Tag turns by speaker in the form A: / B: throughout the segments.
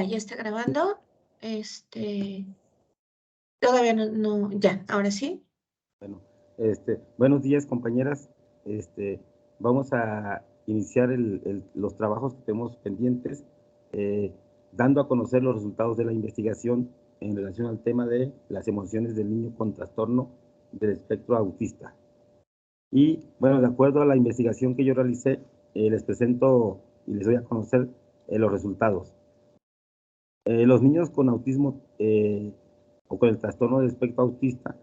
A: Ya está grabando. Todavía ya, ahora sí.
B: Bueno, buenos días, compañeras. Vamos a iniciar los trabajos que tenemos pendientes, dando a conocer los resultados de la investigación en relación al tema de las emociones del niño con trastorno del espectro autista. Y bueno, de acuerdo a la investigación que yo realicé, les presento y les doy a conocer los resultados. Los niños con autismo o con el trastorno del espectro autista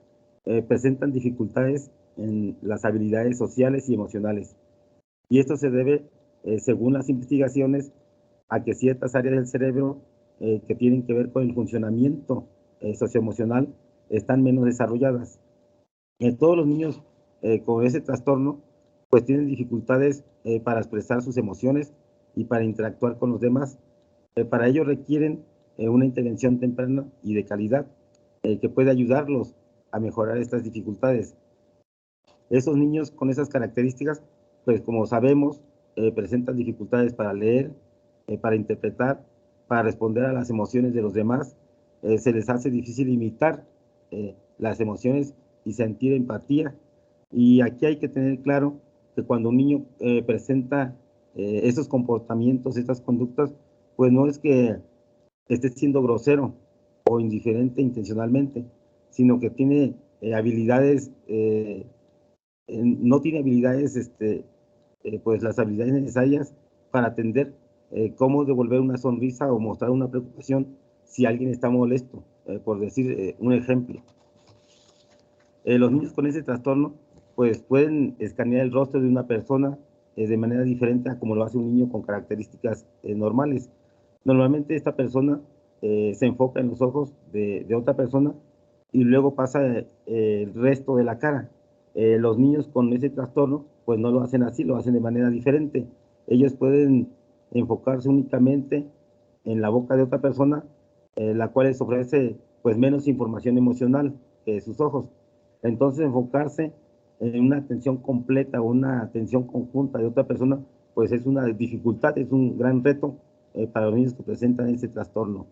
B: presentan dificultades en las habilidades sociales y emocionales. Y esto se debe, según las investigaciones, a que ciertas áreas del cerebro que tienen que ver con el funcionamiento socioemocional están menos desarrolladas. Todos los niños con ese trastorno pues tienen dificultades para expresar sus emociones y para interactuar con los demás. Para ello requieren una intervención temprana y de calidad que puede ayudarlos a mejorar estas dificultades. Esos niños con esas características, pues como sabemos, presentan dificultades para leer, para interpretar, para responder a las emociones de los demás. Se les hace difícil imitar las emociones y sentir empatía. Y aquí hay que tener claro que cuando un niño presenta esos comportamientos, estas conductas, pues no es que esté siendo grosero o indiferente intencionalmente, sino que tiene habilidades, no tiene habilidades, pues las habilidades necesarias para atender cómo devolver una sonrisa o mostrar una preocupación si alguien está molesto, por decir un ejemplo. Los niños con ese trastorno pues pueden escanear el rostro de una persona de manera diferente a como lo hace un niño con características normales. Normalmente esta persona se enfoca en los ojos de otra persona y luego pasa el resto de la cara. Los niños con ese trastorno pues no lo hacen así, lo hacen de manera diferente. Ellos pueden enfocarse únicamente en la boca de otra persona, la cual les ofrece pues menos información emocional que sus ojos. Entonces enfocarse en una atención completa o una atención conjunta de otra persona pues es una dificultad, es un gran reto para los niños que presentan ese trastorno.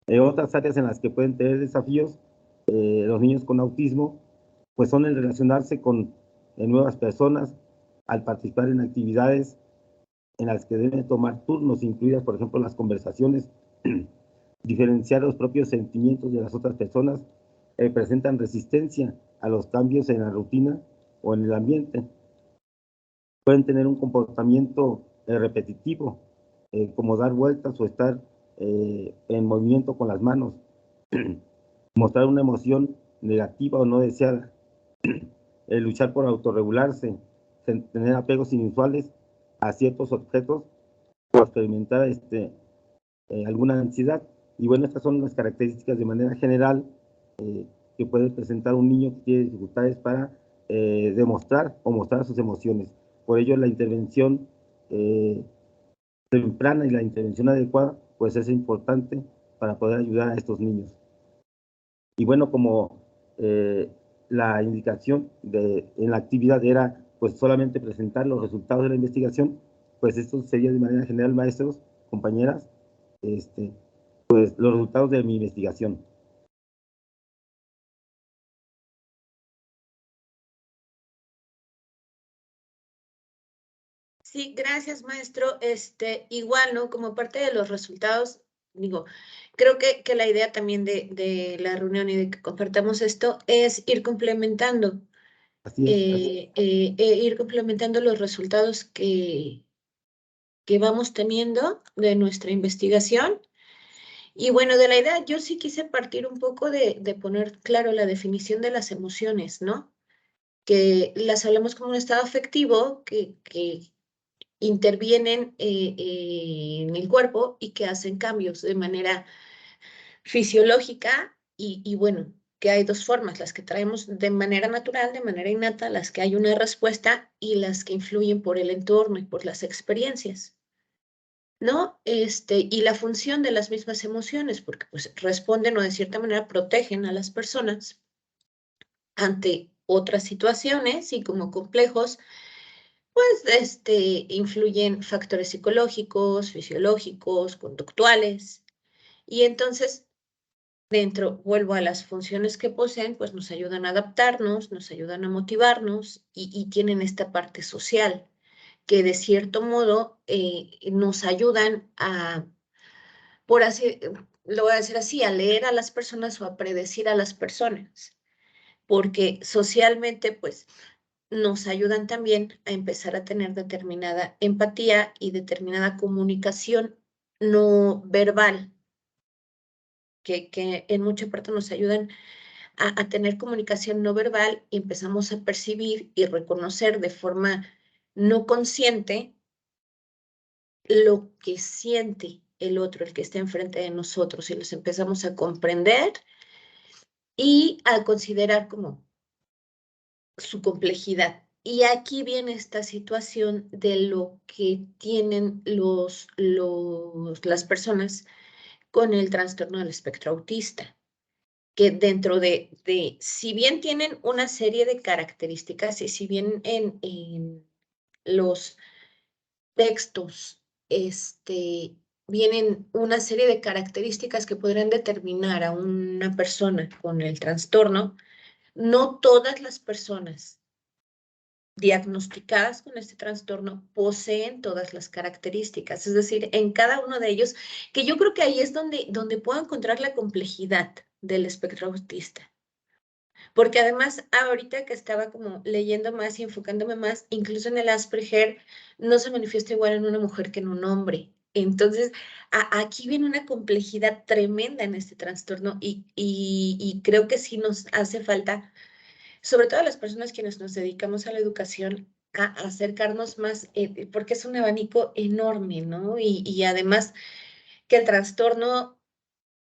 B: Otras áreas en las que pueden tener desafíos los niños con autismo pues son el relacionarse con nuevas personas, al participar en actividades en las que deben tomar turnos, incluidas por ejemplo las conversaciones, diferenciar los propios sentimientos de las otras personas, presentan resistencia a los cambios en la rutina o en el ambiente. Pueden tener un comportamiento repetitivo, como dar vueltas o estar en movimiento con las manos, mostrar una emoción negativa o no deseada, luchar por autorregularse, tener apegos inusuales a ciertos objetos o experimentar alguna ansiedad. Y bueno, estas son las características de manera general que puede presentar un niño que tiene dificultades para demostrar o mostrar sus emociones. Por ello, la intervención temprana y la intervención adecuada, pues es importante para poder ayudar a estos niños. Y bueno, como la indicación en la actividad era pues solamente presentar los resultados de la investigación, pues esto sería de manera general, maestros, compañeras, pues los resultados de mi investigación.
A: Sí, gracias, maestro. Igual, ¿no? Como parte de los resultados, digo, creo que la idea también de la reunión y de que compartamos esto es ir complementando.
B: Así es.
A: Ir complementando los resultados que vamos teniendo de nuestra investigación. Y bueno, de la idea, yo sí quise partir un poco de poner claro la definición de las emociones, ¿no? Que las hablamos como un estado afectivo que intervienen en el cuerpo y que hacen cambios de manera fisiológica y bueno, que hay dos formas, las que traemos de manera natural, de manera innata, las que hay una respuesta y las que influyen por el entorno y por las experiencias, ¿no? Y la función de las mismas emociones, porque pues responden o de cierta manera protegen a las personas ante otras situaciones y como complejos, Pues influyen factores psicológicos, fisiológicos, conductuales, y entonces vuelvo a las funciones que poseen, pues nos ayudan a adaptarnos, nos ayudan a motivarnos y tienen esta parte social que de cierto modo nos ayudan a, por así, lo voy a decir así, a leer a las personas o a predecir a las personas, porque socialmente pues nos ayudan también a empezar a tener determinada empatía y determinada comunicación no verbal, que en mucha parte nos ayudan a tener comunicación no verbal y empezamos a percibir y reconocer de forma no consciente lo que siente el otro, el que está enfrente de nosotros, y los empezamos a comprender y a considerar como su complejidad. Y aquí viene esta situación de lo que tienen las personas con el trastorno del espectro autista, que dentro si bien tienen una serie de características y si bien en los textos vienen una serie de características que podrían determinar a una persona con el trastorno, no todas las personas diagnosticadas con este trastorno poseen todas las características, es decir, en cada uno de ellos, que yo creo que ahí es donde puedo encontrar la complejidad del espectro autista. Porque además, ahorita que estaba como leyendo más y enfocándome más, incluso en el Asperger, no se manifiesta igual en una mujer que en un hombre. Entonces, aquí viene una complejidad tremenda en este trastorno y creo que sí nos hace falta, sobre todo a las personas quienes nos dedicamos a la educación, a acercarnos más, porque es un abanico enorme, ¿no? Y además que el trastorno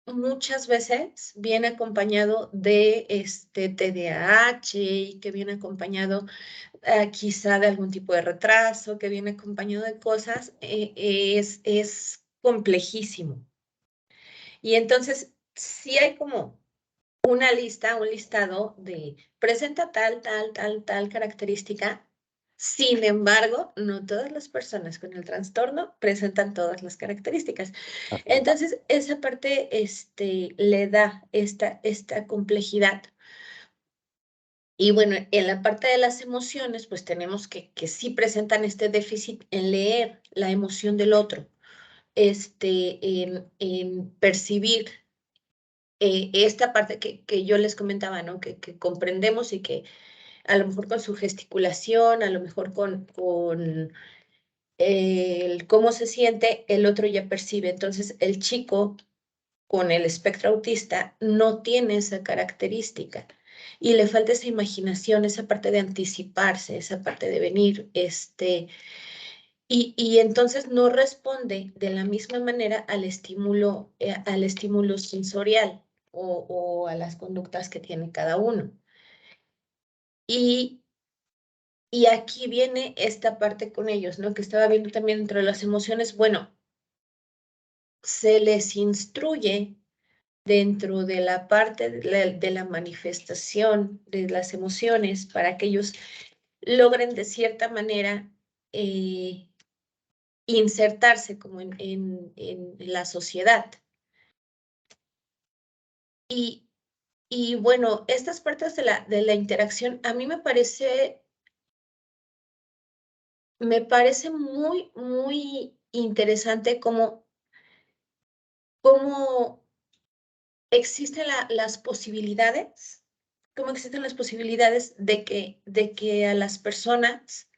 A: muchas veces viene acompañado de TDAH y que viene acompañado quizá de algún tipo de retraso, que viene acompañado de cosas, es complejísimo. Y entonces, sí hay como una lista, un listado de presenta tal característica. Sin embargo, no todas las personas con el trastorno presentan todas las características. Entonces, esa parte le da esta complejidad. Y bueno, en la parte de las emociones, pues tenemos que sí presentan este déficit en leer la emoción del otro, en percibir esta parte que yo les comentaba, ¿no? Que comprendemos y que a lo mejor con su gesticulación, a lo mejor con el cómo se siente, el otro ya percibe. Entonces, el chico con el espectro autista no tiene esa característica y le falta esa imaginación, esa parte de anticiparse, esa parte de venir, y entonces no responde de la misma manera al estímulo sensorial o a las conductas que tiene cada uno. Y aquí viene esta parte con ellos, ¿no? Que estaba viendo también dentro de las emociones. Bueno, se les instruye dentro de la parte de la manifestación de las emociones para que ellos logren de cierta manera insertarse como en la sociedad. Y bueno, estas partes de la interacción a mí me parece muy interesante cómo existen las posibilidades, cómo existen las posibilidades de que a las personas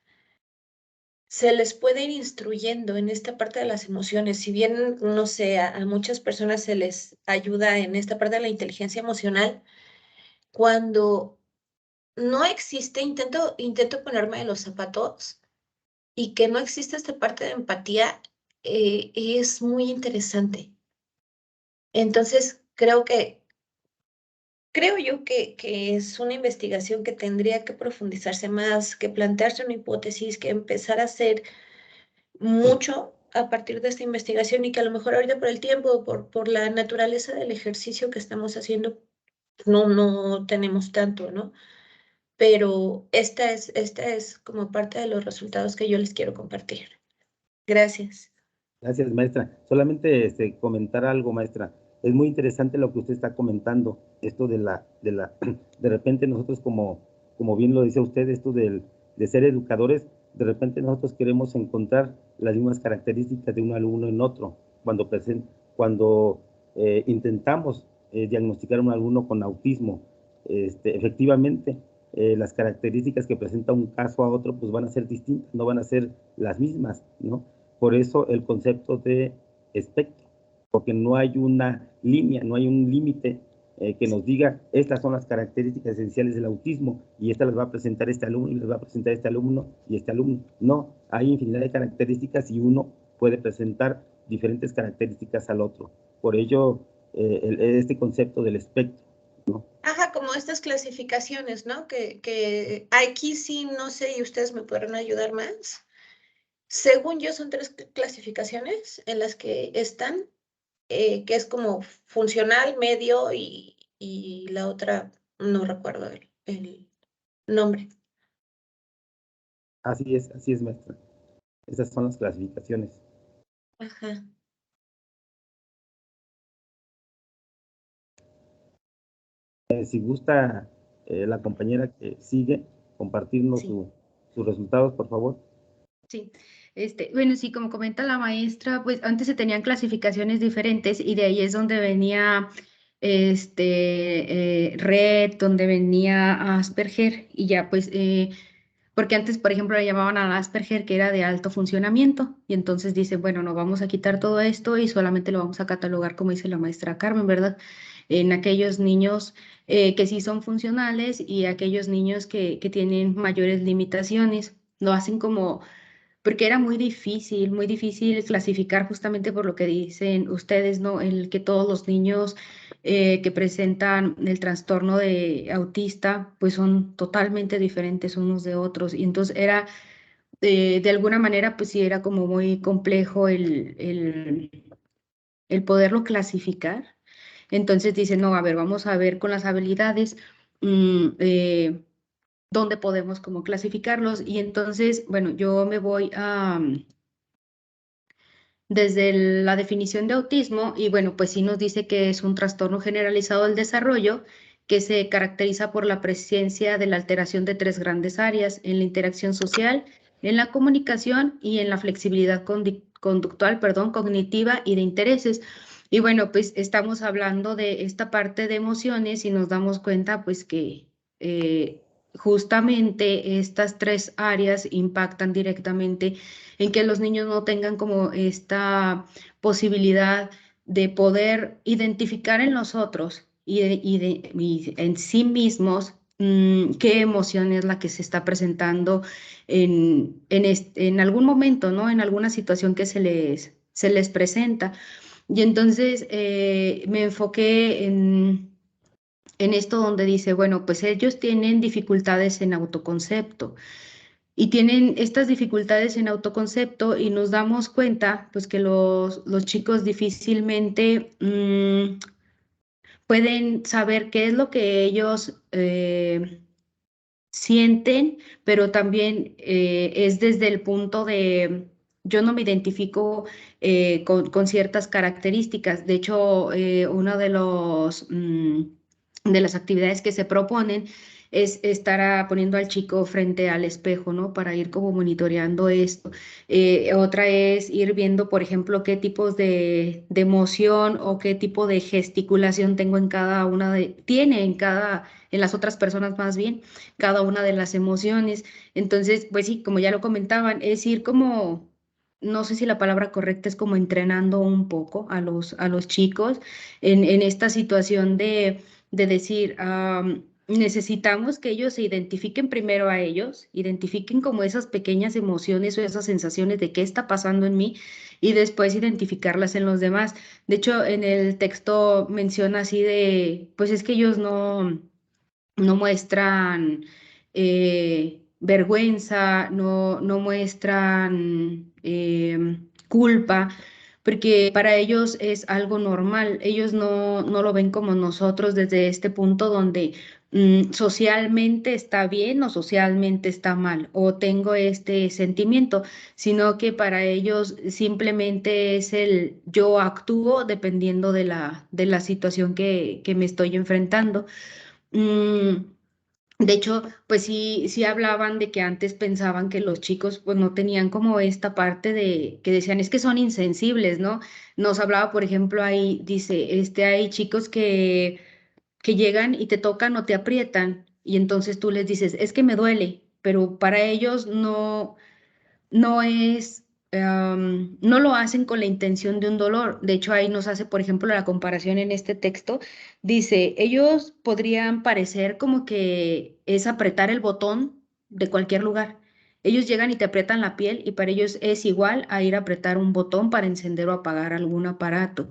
A: se les puede ir instruyendo en esta parte de las emociones. Si bien, no sé, a muchas personas se les ayuda en esta parte de la inteligencia emocional, cuando no existe, intento ponerme en los zapatos y que no existe esta parte de empatía, es muy interesante. Entonces, creo yo que es una investigación que tendría que profundizarse más, que plantearse una hipótesis, que empezar a hacer mucho a partir de esta investigación y que a lo mejor ahorita por el tiempo, por la naturaleza del ejercicio que estamos haciendo, no tenemos tanto, ¿no? pero esta es como parte de los resultados que yo les quiero compartir. Gracias.
B: Gracias, maestra. Solamente comentar algo, maestra. Es muy interesante lo que usted está comentando, esto de repente nosotros como bien lo dice usted, esto de ser educadores, de repente nosotros queremos encontrar las mismas características de un alumno en otro. Cuando intentamos diagnosticar a un alumno con autismo, efectivamente, las características que presenta un caso a otro, pues van a ser distintas, no van a ser las mismas, ¿no? Por eso el concepto de espectro, porque no hay una línea, no hay un límite que nos diga estas son las características esenciales del autismo y estas las va a presentar este alumno y las va a presentar este alumno y este alumno. No, hay infinidad de características y uno puede presentar diferentes características al otro. Por ello, este concepto del espectro, ¿no?
A: Ajá, como estas clasificaciones, ¿no? Que aquí sí, no sé, y ustedes me podrán ayudar más. Según yo, son 3 clasificaciones en las que están, que es como funcional, medio y la otra, no recuerdo el nombre.
B: Así es, maestra. Esas son las clasificaciones.
A: Ajá.
B: Si gusta la compañera que sigue compartirnos
C: Sí.
B: sus resultados, por favor.
C: Sí, bueno, sí, como comenta la maestra, pues antes se tenían clasificaciones diferentes y de ahí es donde venía Red, donde venía Asperger y ya pues, porque antes, por ejemplo, le llamaban a Asperger que era de alto funcionamiento y entonces dice, bueno, no vamos a quitar todo esto y solamente lo vamos a catalogar como dice la maestra Carmen, ¿verdad? En aquellos niños que sí son funcionales y aquellos niños que tienen mayores limitaciones, lo hacen como porque era muy difícil clasificar justamente por lo que dicen ustedes, ¿no? El que todos los niños que presentan el trastorno de autista, pues son totalmente diferentes unos de otros. Y entonces era, de alguna manera, pues sí, era como muy complejo el poderlo clasificar. Entonces dicen, no, a ver, vamos a ver con las habilidades. Dónde podemos como clasificarlos y entonces, bueno, yo me voy a, desde la definición de autismo, y bueno, pues sí nos dice que es un trastorno generalizado del desarrollo que se caracteriza por la presencia de la alteración de 3 grandes áreas, en la interacción social, en la comunicación y en la flexibilidad conductual, perdón, cognitiva y de intereses. Y bueno, pues estamos hablando de esta parte de emociones y nos damos cuenta pues que justamente estas 3 áreas impactan directamente en que los niños no tengan como esta posibilidad de poder identificar en los otros y en sí mismos qué emoción es la que se está presentando en algún momento, ¿no? En alguna situación que se les presenta. Y entonces me enfoqué en esto donde dice, bueno, pues ellos tienen dificultades en autoconcepto y tienen estas dificultades en autoconcepto y nos damos cuenta pues que los chicos difícilmente pueden saber qué es lo que ellos sienten, pero también es desde el punto de yo no me identifico con ciertas características. De hecho, uno de de las actividades que se proponen es estar poniendo al chico frente al espejo, ¿no? Para ir como monitoreando esto. Otra es ir viendo, por ejemplo, qué tipos de emoción o qué tipo de gesticulación tengo en cada una tiene en las otras personas más bien cada una de las emociones. Entonces, pues sí, como ya lo comentaban, es ir como, no sé si la palabra correcta es como entrenando un poco a los chicos en esta situación de decir, necesitamos que ellos se identifiquen primero a ellos, identifiquen como esas pequeñas emociones o esas sensaciones de qué está pasando en mí y después identificarlas en los demás. De hecho, en el texto menciona así de, pues es que ellos no muestran vergüenza, no muestran culpa, porque para ellos es algo normal. Ellos no lo ven como nosotros desde este punto donde socialmente está bien o socialmente está mal, o tengo este sentimiento, sino que para ellos simplemente es el yo actúo dependiendo de la situación que me estoy enfrentando. Mm, de hecho, pues sí hablaban de que antes pensaban que los chicos pues no tenían como esta parte de que decían es que son insensibles, ¿no? Nos hablaba, por ejemplo, ahí dice, hay chicos que llegan y te tocan o te aprietan y entonces tú les dices, es que me duele, pero para ellos no es, no lo hacen con la intención de un dolor. De hecho, ahí nos hace, por ejemplo, la comparación en este texto. Dice, ellos podrían parecer como que es apretar el botón de cualquier lugar. Ellos llegan y te aprietan la piel y para ellos es igual a ir a apretar un botón para encender o apagar algún aparato.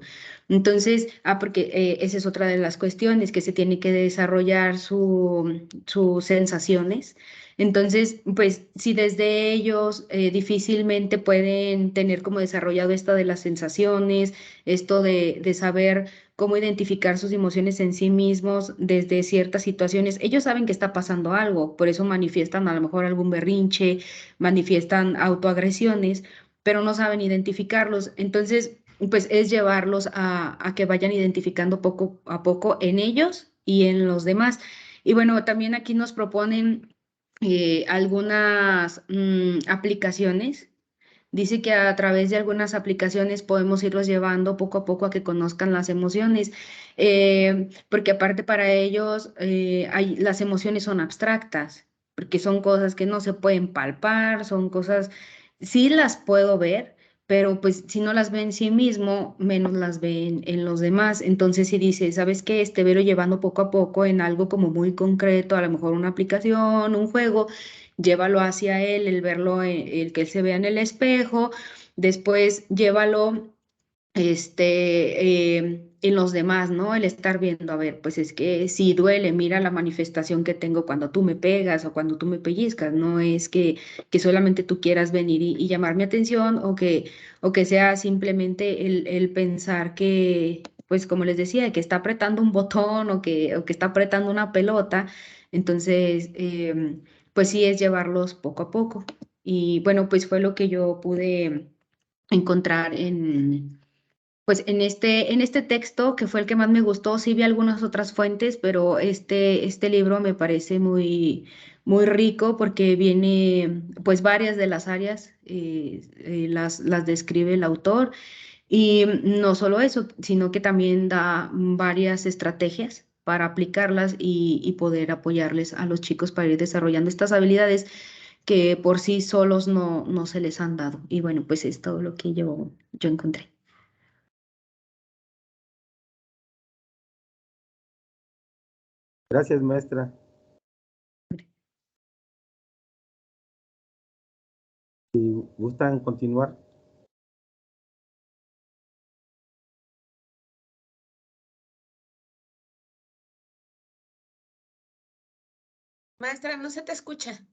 C: Entonces, porque esa es otra de las cuestiones, que se tiene que desarrollar sus sensaciones. Entonces, pues si desde ellos difícilmente pueden tener como desarrollado esto de las sensaciones, esto de saber cómo identificar sus emociones en sí mismos desde ciertas situaciones, ellos saben que está pasando algo, por eso manifiestan a lo mejor algún berrinche, manifiestan autoagresiones, pero no saben identificarlos. Entonces, pues es llevarlos a que vayan identificando poco a poco en ellos y en los demás. Y bueno, también aquí nos proponen algunas aplicaciones. Dice que a través de algunas aplicaciones podemos irlos llevando poco a poco a que conozcan las emociones, porque aparte para ellos las emociones son abstractas, porque son cosas que no se pueden palpar, son cosas, sí las puedo ver, pero pues si no las ve en sí mismo, menos las ve en los demás. Entonces si dice, ¿sabes qué? Velo llevando poco a poco en algo como muy concreto, a lo mejor una aplicación, un juego, llévalo hacia él, el verlo, el que él se vea en el espejo, después llévalo en los demás, ¿no? El estar viendo, a ver, pues es que si duele, mira la manifestación que tengo cuando tú me pegas o cuando tú me pellizcas, no es que solamente tú quieras venir y llamar mi atención o que sea simplemente el pensar que, pues como les decía, que está apretando un botón o que está apretando una pelota, entonces, pues sí es llevarlos poco a poco. Y bueno, pues fue lo que yo pude encontrar pues en este texto, que fue el que más me gustó. Sí vi algunas otras fuentes, pero este libro me parece muy rico porque viene, pues varias de las áreas las describe el autor. Y no solo eso, sino que también da varias estrategias para aplicarlas y poder apoyarles a los chicos para ir desarrollando estas habilidades que por sí solos no se les han dado. Y bueno, pues es todo lo que yo encontré.
B: Gracias, maestra. Si gustan continuar.
A: Maestra, no se te escucha.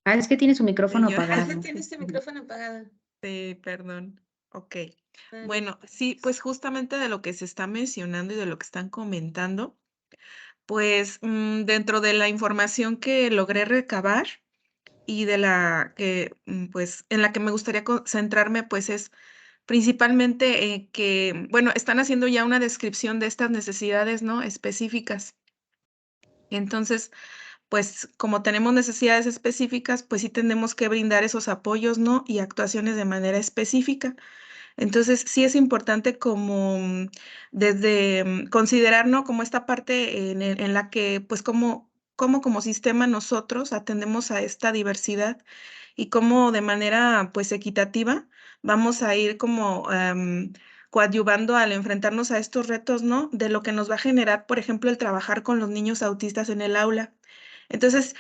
C: Ah, es que tiene su micrófono
D: Yo-
C: apagado.
A: Tiene este micrófono apagado.
D: Sí, perdón. Ok.
A: Ah,
D: Bueno, sí, pues justamente de lo que se está mencionando y de lo que están comentando, pues dentro de la información que logré recabar y de la que, pues, en la que me gustaría centrarme, pues es principalmente que, bueno, están haciendo ya una descripción de estas necesidades, ¿no? Específicas. Entonces, pues como tenemos necesidades específicas, pues sí tenemos que brindar esos apoyos, ¿no? Y actuaciones de manera específica. Entonces, sí es importante como desde considerar, ¿no? Como esta parte en la que, pues, como sistema nosotros atendemos a esta diversidad y cómo de manera, pues, equitativa vamos a ir como coadyuvando al enfrentarnos a estos retos, ¿no? De lo que nos va a generar, por ejemplo, el trabajar con los niños autistas en el aula. Entonces,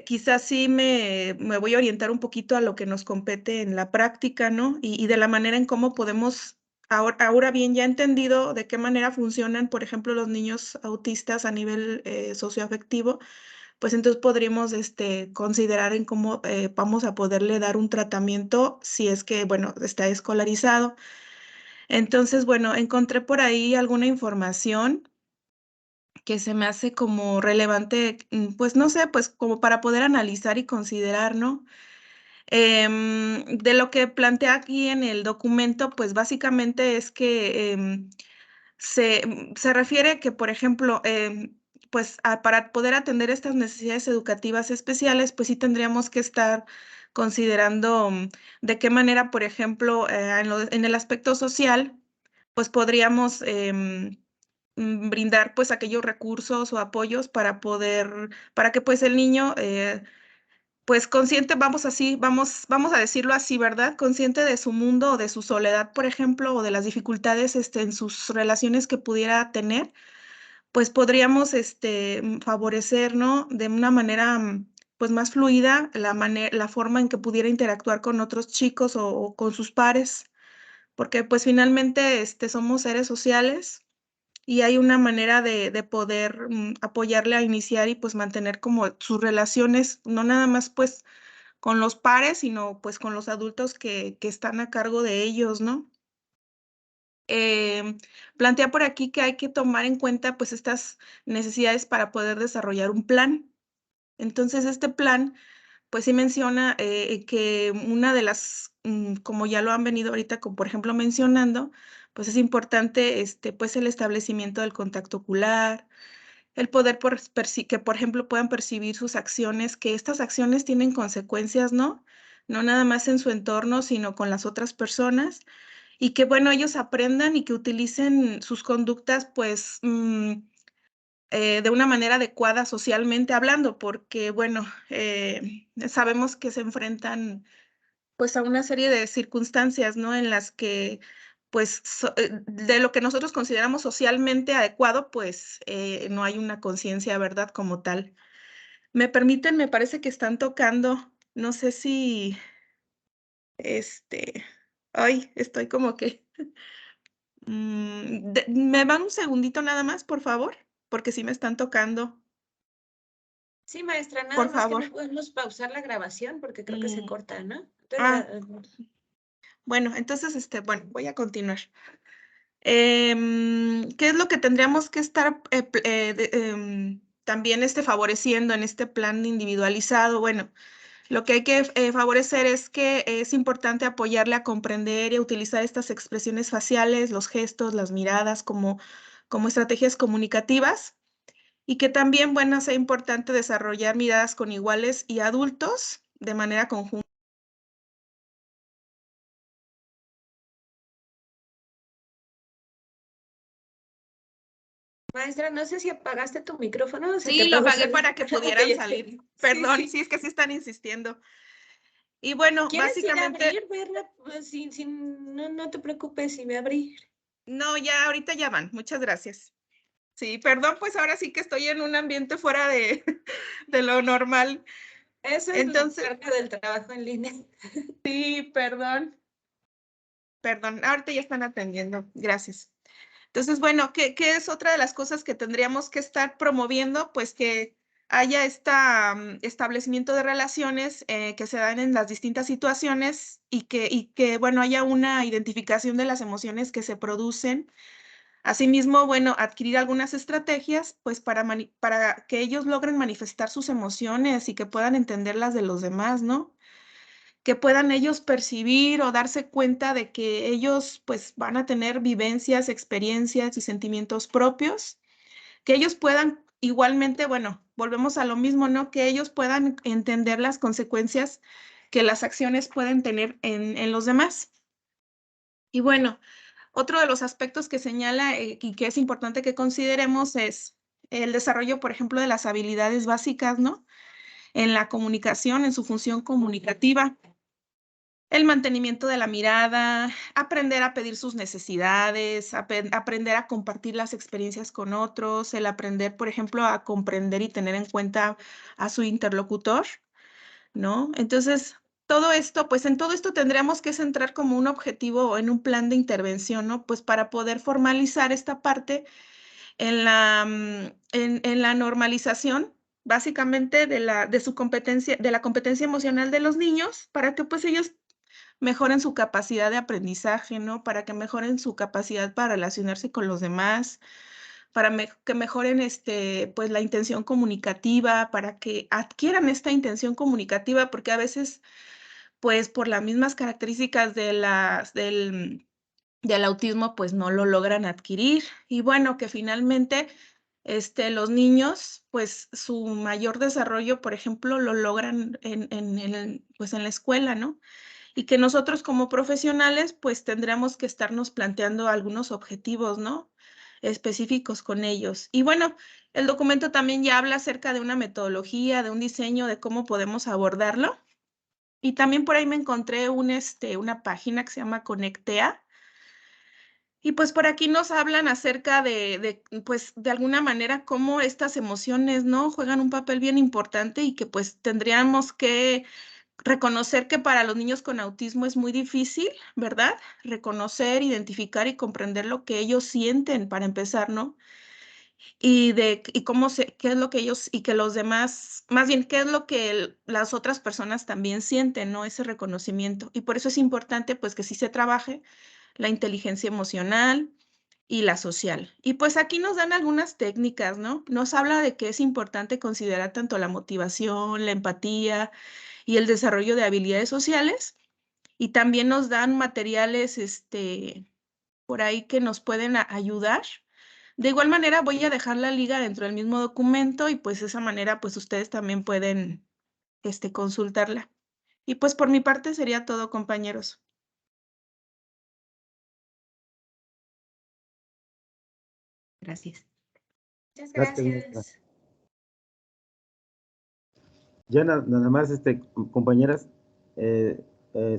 D: quizás sí me voy a orientar un poquito a lo que nos compete en la práctica, ¿no? Y de la manera en cómo podemos, ahora bien, ya entendido de qué manera funcionan, por ejemplo, los niños autistas a nivel socioafectivo, pues entonces podríamos considerar en cómo vamos a poderle dar un tratamiento si es que, bueno, está escolarizado. Entonces, bueno, encontré por ahí alguna información que se me hace como relevante, pues no sé, pues como para poder analizar y considerar, ¿no? De lo que plantea aquí en el documento, pues básicamente es que se refiere que, por ejemplo, pues para poder atender estas necesidades educativas especiales, pues sí tendríamos que estar considerando de qué manera, por ejemplo, en el aspecto social, pues podríamos brindar pues aquellos recursos o apoyos para que pues el niño pues consciente, vamos a decirlo así, ¿verdad? Consciente de su mundo o de su soledad, por ejemplo, o de las dificultades en sus relaciones que pudiera tener, pues podríamos favorecer, ¿no? De una manera pues más fluida la forma en que pudiera interactuar con otros chicos o con sus pares, porque pues finalmente somos seres sociales y hay una manera de poder apoyarle a iniciar y pues mantener como sus relaciones, no nada más pues con los pares, sino pues con los adultos que están a cargo de ellos, ¿no? Plantea por aquí que hay que tomar en cuenta pues estas necesidades para poder desarrollar un plan. Entonces, este plan pues sí menciona que una de las, como ya lo han venido ahorita, como por ejemplo mencionando, pues es importante pues el establecimiento del contacto ocular, el poder que, por ejemplo, puedan percibir sus acciones, que estas acciones tienen consecuencias, ¿no? No nada más en su entorno, sino con las otras personas. Y que, bueno, ellos aprendan y que utilicen sus conductas, pues, de una manera adecuada socialmente hablando, porque, bueno, sabemos que se enfrentan, pues, a una serie de circunstancias, ¿no? En las que pues de lo que nosotros consideramos socialmente adecuado, pues no hay una conciencia, ¿verdad? Como tal. Me permiten, me parece que están tocando, no sé si, ay, estoy como que, ¿me van un segundito nada más, por favor? Porque sí me están tocando,
A: Sí, maestra, nada
D: por
A: más que
D: favor.
A: no podemos pausar la grabación porque creo que se corta, ¿no?
D: Ah, bueno, entonces, bueno, voy a continuar. ¿Qué es lo que tendríamos que estar también favoreciendo en este plan individualizado? Bueno, lo que hay que favorecer es que es importante apoyarle a comprender y a utilizar estas expresiones faciales, los gestos, las miradas como estrategias comunicativas y que también, bueno, sea importante desarrollar miradas con iguales y adultos de manera conjunta.
A: Maestra, no sé si apagaste tu micrófono o se te
D: Sí, lo
A: apagó
D: apagué
A: solo.
D: para que pudieran
A: Ok,
D: salir.
A: sí,
D: Perdón,
A: sí.
D: sí, es que sí están insistiendo. Y bueno,
A: ¿Quieres ir a
D: básicamente,
A: abrir, verla? Pues, no, no te preocupes si me abrir.
D: no, ya ahorita ya van. Muchas gracias. Sí, perdón, pues ahora sí que estoy en un ambiente fuera de, de lo normal.
A: Eso es
D: Entonces,
A: parte del trabajo en línea.
D: sí, perdón. Perdón, ahorita ya están atendiendo. Gracias. Entonces, bueno, ¿qué es otra de las cosas que tendríamos que estar promoviendo? Pues que haya establecimiento de relaciones que se dan en las distintas situaciones y que, bueno, haya una identificación de las emociones que se producen. Asimismo, bueno, adquirir algunas estrategias, pues para que ellos logren manifestar sus emociones y que puedan entender las de los demás, ¿no? Que puedan ellos percibir o darse cuenta de que ellos pues van a tener vivencias, experiencias y sentimientos propios, que ellos puedan igualmente, bueno, volvemos a lo mismo, ¿no? Que ellos puedan entender las consecuencias que las acciones pueden tener en los demás. Y bueno, otro de los aspectos que señala y que es importante que consideremos es el desarrollo, por ejemplo, de las habilidades básicas, ¿no? En la comunicación, en su función comunicativa. El mantenimiento de la mirada, aprender a pedir sus necesidades, aprender a compartir las experiencias con otros, el aprender, por ejemplo, a comprender y tener en cuenta a su interlocutor, ¿no? Entonces, todo esto, pues en todo esto tendríamos que centrar como un objetivo o en un plan de intervención, ¿no? Pues para poder formalizar esta parte en la normalización, básicamente de su competencia, de la competencia emocional de los niños, para que pues ellos mejoren su capacidad de aprendizaje, ¿no? Para que mejoren su capacidad para relacionarse con los demás, para que mejoren pues la intención comunicativa, para que adquieran esta intención comunicativa, porque a veces, pues por las mismas características del autismo, pues no lo logran adquirir. Y bueno, que finalmente los niños, pues su mayor desarrollo, por ejemplo, lo logran pues en la escuela, ¿no? Y que nosotros como profesionales, pues tendremos que estarnos planteando algunos objetivos, ¿no? Específicos con ellos. Y bueno, el documento también ya habla acerca de una metodología, de un diseño, de cómo podemos abordarlo. Y también por ahí me encontré una página que se llama Conectea. Y pues por aquí nos hablan acerca pues de alguna manera cómo estas emociones, ¿no? Juegan un papel bien importante y que pues tendríamos que reconocer que para los niños con autismo es muy difícil, ¿verdad? Reconocer, identificar y comprender lo que ellos sienten para empezar, ¿no? Y qué es lo que ellos y que los demás, más bien, qué es lo que las otras personas también sienten, ¿no? Ese reconocimiento. Y por eso es importante, pues, que sí se trabaje la inteligencia emocional y la social. Y pues aquí nos dan algunas técnicas, ¿no? Nos habla de que es importante considerar tanto la motivación, la empatía y el desarrollo de habilidades sociales. Y también nos dan materiales, por ahí que nos pueden ayudar. De igual manera, voy a dejar la liga dentro del mismo documento y pues de esa manera, pues ustedes también pueden, consultarla. Y pues por mi parte sería todo, compañeros.
C: Gracias.
A: Muchas
B: Gracias, maestra.
A: gracias.
B: Ya nada más, compañeras,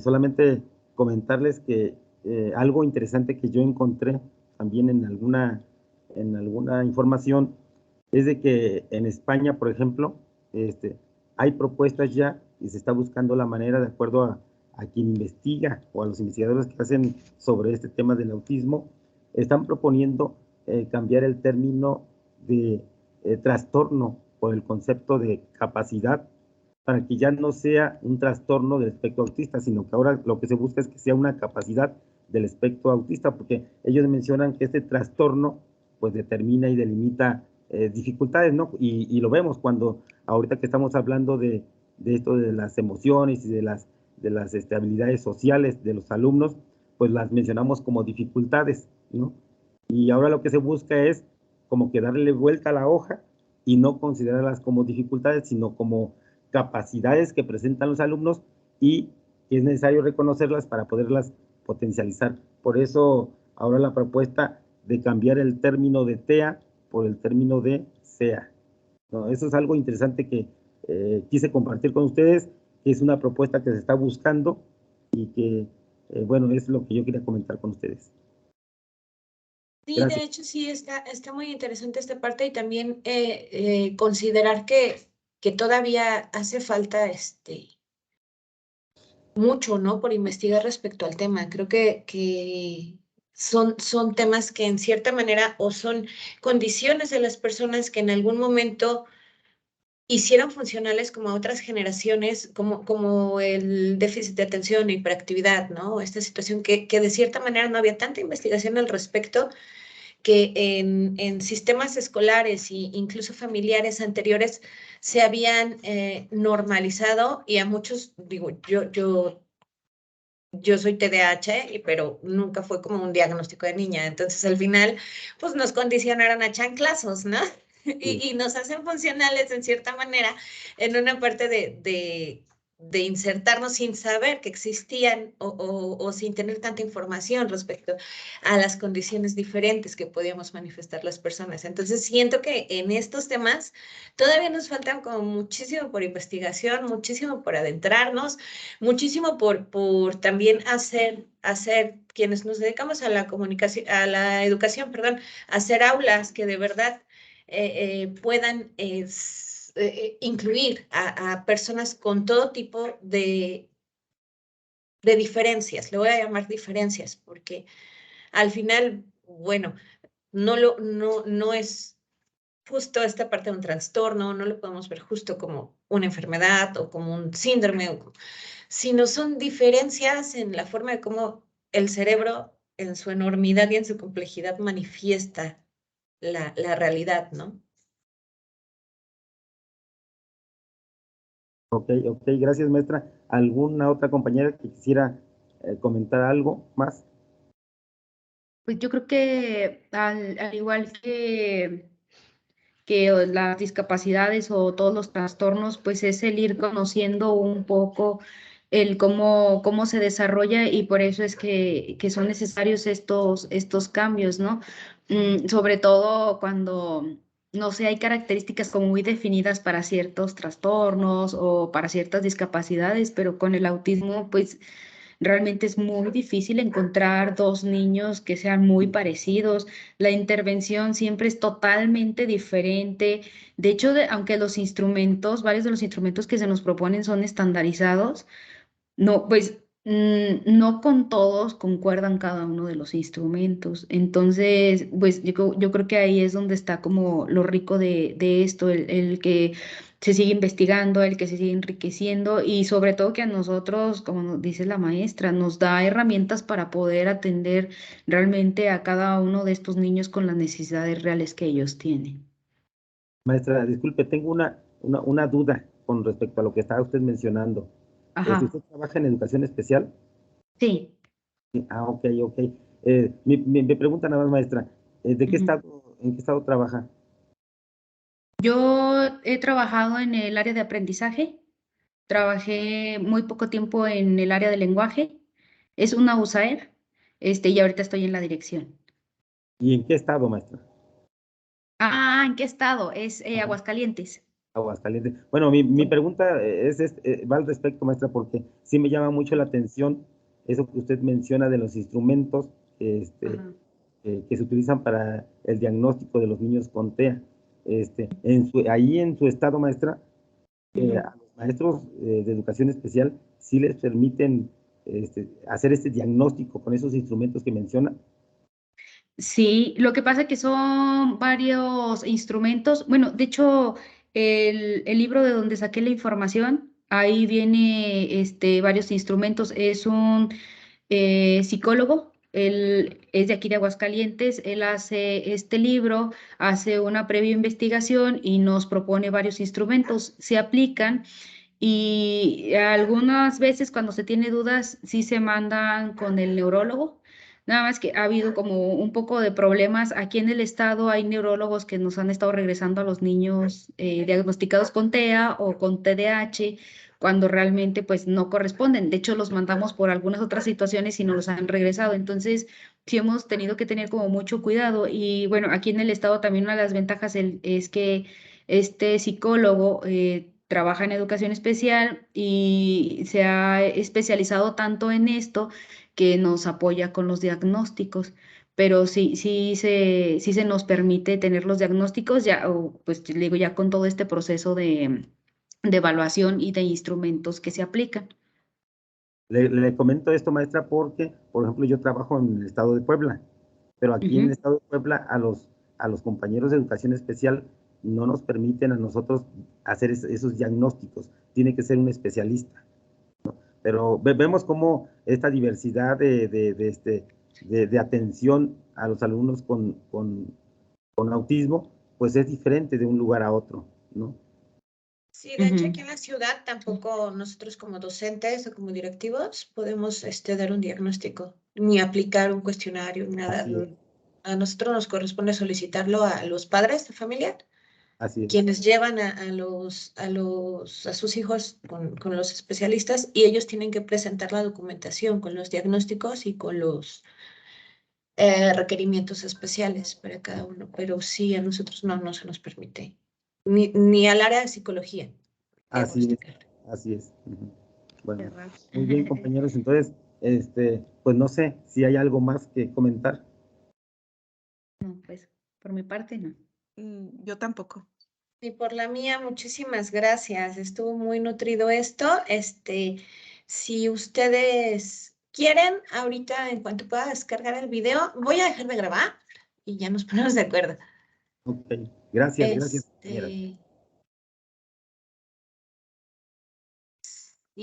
B: solamente comentarles que algo interesante que yo encontré también en alguna información es de que en España, por ejemplo, hay propuestas ya y se está buscando la manera, de acuerdo a quien investiga o a los investigadores que hacen sobre este tema del autismo, están proponiendo cambiar el término de trastorno por el concepto de capacidad, para que ya no sea un trastorno del espectro autista, sino que ahora lo que se busca es que sea una capacidad del espectro autista, porque ellos mencionan que este trastorno pues determina y delimita dificultades, ¿no? Y lo vemos cuando ahorita que estamos hablando de esto de las emociones y de las habilidades sociales de los alumnos, pues las mencionamos como dificultades, ¿no? Y ahora lo que se busca es como que darle vuelta a la hoja y no considerarlas como dificultades, sino como capacidades que presentan los alumnos y que es necesario reconocerlas para poderlas potencializar. Por eso ahora la propuesta de cambiar el término de TEA por el término de SEA. ¿No? Eso es algo interesante que quise compartir con ustedes, que es una propuesta que se está buscando y que, bueno, es lo que yo quería comentar con ustedes.
A: Sí,
B: Gracias.
A: de hecho sí está muy interesante esta parte y también considerar que todavía hace falta mucho, ¿no? Por investigar respecto al tema. Creo que son temas que en cierta manera o son condiciones de las personas que en algún momento hicieron funcionales como a otras generaciones, como el déficit de atención e hiperactividad, ¿no? Esta situación que de cierta manera no había tanta investigación al respecto, que en sistemas escolares e incluso familiares anteriores se habían normalizado y a muchos, digo, yo soy TDAH, pero nunca fue como un diagnóstico de niña. Entonces, al final, pues nos condicionaron a chanclazos, ¿no? Y nos hacen funcionales en cierta manera en una parte de insertarnos sin saber que existían o sin tener tanta información respecto a las condiciones diferentes que podíamos manifestar las personas. Entonces, siento que en estos temas todavía nos faltan como muchísimo por investigación, muchísimo por adentrarnos, muchísimo por también hacer quienes nos dedicamos a la comunicación, a la educación, perdón, hacer aulas que de verdad puedan incluir a personas con todo tipo de diferencias, le voy a llamar diferencias, porque al final, bueno, no es justo esta parte de un trastorno, no lo podemos ver justo como una enfermedad o como un síndrome, sino son diferencias en la forma de cómo el cerebro, en su enormidad y en su complejidad, manifiesta la realidad, ¿no?
B: Ok, gracias, maestra. ¿Alguna otra compañera que quisiera comentar algo más?
C: Pues yo creo que al igual que las discapacidades o todos los trastornos, pues es el ir conociendo un poco el cómo se desarrolla y por eso es que son necesarios estos cambios, ¿no? Sobre todo cuando, no sé, hay características como muy definidas para ciertos trastornos o para ciertas discapacidades, pero con el autismo, pues realmente es muy difícil encontrar dos niños que sean muy parecidos. La intervención siempre es totalmente diferente. De hecho, aunque los instrumentos, varios de los instrumentos que se nos proponen son estandarizados, no, pues no con todos concuerdan cada uno de los instrumentos. Entonces, pues yo creo que ahí es donde está como lo rico de esto, el que se sigue investigando, el que se sigue enriqueciendo y sobre todo que a nosotros, como nos dice la maestra, nos da herramientas para poder atender realmente a cada uno de estos niños con las necesidades reales que ellos tienen.
B: Maestra, disculpe, tengo una duda con respecto a lo que estaba usted mencionando. Si
C: Ajá,
B: usted trabaja en educación especial,
C: sí.
B: ok. Mi pregunta nada más, maestra, ¿de qué
C: Ujú.
B: estado, en qué estado trabaja?
C: Yo he trabajado en el área de aprendizaje. Trabajé muy poco tiempo en el área de lenguaje. Es una USAER, y ahorita estoy en la dirección.
B: ¿Y en qué estado, maestra?
C: Ah, ¿en qué estado? Es
B: Ajá.
C: Aguascalientes.
B: Aguascalientes. Bueno, mi pregunta va al respecto, maestra, porque sí me llama mucho la atención eso que usted menciona de los instrumentos
C: Ajá.
B: que se utilizan para el diagnóstico de los niños con TEA. Ahí en su estado, maestra,
C: Ujú.
B: a los maestros de educación especial sí les permiten hacer este diagnóstico con esos instrumentos que menciona.
C: Sí, lo que pasa es que son varios instrumentos. Bueno, de hecho, el libro de donde saqué la información, ahí viene varios instrumentos. Es un psicólogo, él es de aquí de Aguascalientes, él hace este libro, hace una previa investigación y nos propone varios instrumentos. Se aplican y algunas veces cuando se tiene dudas, sí se mandan con el neurólogo. Nada más que ha habido como un poco de problemas. Aquí en el estado hay neurólogos que nos han estado regresando a los niños diagnosticados con TEA o con TDAH cuando realmente pues no corresponden. De hecho, los mandamos por algunas otras situaciones y no los han regresado. Entonces, sí hemos tenido que tener como mucho cuidado. Y bueno, aquí en el estado también una de las ventajas es que este psicólogo trabaja en educación especial y se ha especializado tanto en esto que nos apoya con los diagnósticos. Pero sí se nos permite tener los diagnósticos ya, o, pues le digo, ya con todo este proceso de evaluación y de instrumentos que se aplican.
B: Le comento esto, maestra, porque, por ejemplo, yo trabajo en el estado de Puebla, pero aquí en el
C: Ujú.
B: estado de Puebla a los compañeros de educación especial no nos permiten a nosotros hacer esos diagnósticos. Tiene que ser un especialista. Pero vemos cómo esta diversidad de atención a los alumnos con autismo, pues es diferente de un lugar a otro, ¿no?
A: Sí, de hecho aquí
C: Ujú.
A: en la ciudad tampoco nosotros como docentes o como directivos podemos dar un diagnóstico ni aplicar un cuestionario, ni nada.
B: Así es,
A: A nosotros nos corresponde solicitarlo a los padres de familia,
B: así es.
A: quienes llevan a sus hijos con los especialistas y ellos tienen que presentar la documentación con los diagnósticos y con los requerimientos especiales para cada uno. Pero sí, a nosotros no se nos permite, ni al área de psicología
B: Así es,
A: diagnosticar.
B: así es. Ujú.
C: Qué
B: Bueno,
C: raro.
B: muy bien, compañeros. Entonces, pues no sé si hay algo más que comentar.
C: No, pues por mi parte no.
D: Yo tampoco.
A: Y por la mía, muchísimas gracias. Estuvo muy nutrido esto. Si ustedes quieren, ahorita en cuanto pueda descargar el video, voy a dejar de grabar y ya nos ponemos de acuerdo.
B: Ok, gracias, señora.
A: Este,